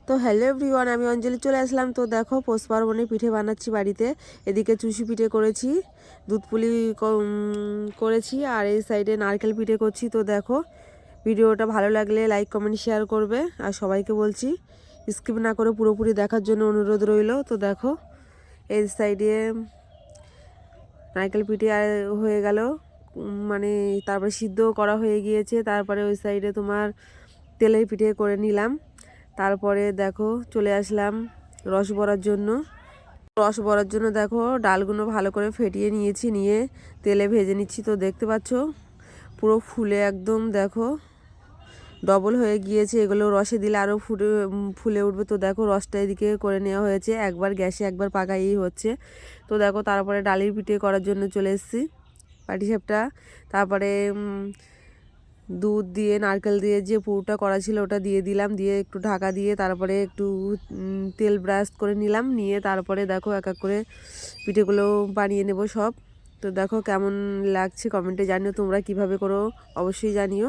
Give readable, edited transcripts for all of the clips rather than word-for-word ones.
তো hello everyone, আমি অঞ্জলি চলে আসলাম। তো দেখো পৌষ পার্বণে পিঠে বানাচ্ছি বাড়িতে। এদিকে চুষি পিঠে করেছি, দুধ পুলি করেছি, আর এই সাইডে নারকেল পিঠে করছি। তো দেখো ভিডিওটা ভালো লাগলে লাইক কমেন্ট শেয়ার করবে, আর সবাইকে বলছি স্কিপ না করে পুরোপুরি দেখার জন্য অনুরোধ রইল। তো দেখো এই সাইডে নারকেল পিঠে হয়ে গেল, মানে তারপরে সিদ্ধ করা হয়ে গিয়েছে। তারপরে ওই সাইডে তোমার তেলের পিঠে করে নিলাম। তারপরে দেখো চলে আসলাম রস বড়ার জন্য দেখো ডালগুলো ভালো করে ফেটিয়ে নিয়েছি, নিয়ে তেলে ভেজে নিচ্ছি। তো দেখতে পাচ্ছ পুরো ফুলে একদম দেখো ডবল হয়ে গিয়েছে। এগুলো রসে দিলে আরও ফুলে উঠবে। তো দেখো রসটা এদিকে করে নেওয়া হয়েছে, একবার গ্যাসে একবার পাকাই হচ্ছে। তো দেখো তারপরে ডালের পিঠে করার জন্য চলে এসেছি, পাটিসাপটা। তারপরে দুধ দিয়ে নারকেল দিয়ে যে পুরোটা করা ছিল ওটা দিয়ে দিলাম, দিয়ে একটু ঢাকা দিয়ে তারপরে একটু তেল ব্রাশ করে নিলাম, নিয়ে তারপরে দেখো এক এক করে পিঠেগুলো বানিয়ে নেব সব। তো দেখো কেমন লাগছে কমেন্টে জানিও, তোমরা কিভাবে করো অবশ্যই জানিও।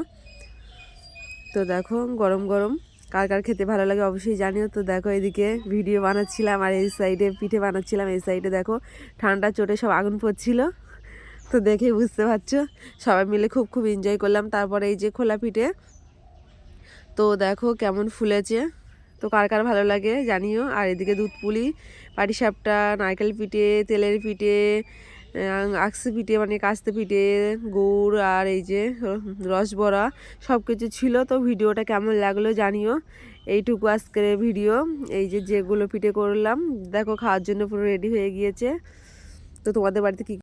তো দেখো গরম গরম কার কার খেতে ভালো লাগে অবশ্যই জানিও। তো দেখো এদিকে ভিডিও বানাচ্ছিলাম আর এই সাইডে পিঠে বানাচ্ছিলাম। এই সাইডে দেখো ঠান্ডা চোটে সব আগুন পড়ছিল, তো দেখে বুঝতে পারছো সবাই মিলে খুব এনজয় করলাম। তারপরে এই যে খোলা পিঠে, তো দেখো কেমন ফুলেছে, তো কার কার ভালো লাগে জানিও। আর এদিকে দুধ পুলি, পাটিসাপটা, নারকেল পিঠে, তেলের পিঠে, আকসি পিঠে মানে কাস্তে পিঠে, গুড়, আর এই যে রসবড়া সব কিছু ছিল। তো ভিডিওটা কেমন লাগলো জানিও। এইটুকু আজকের ভিডিও। এই যে যেগুলো পিঠে করলাম দেখো খাওয়ার জন্য পুরো রেডি হয়ে গিয়েছে। তো তোমাদের বাড়িতে কি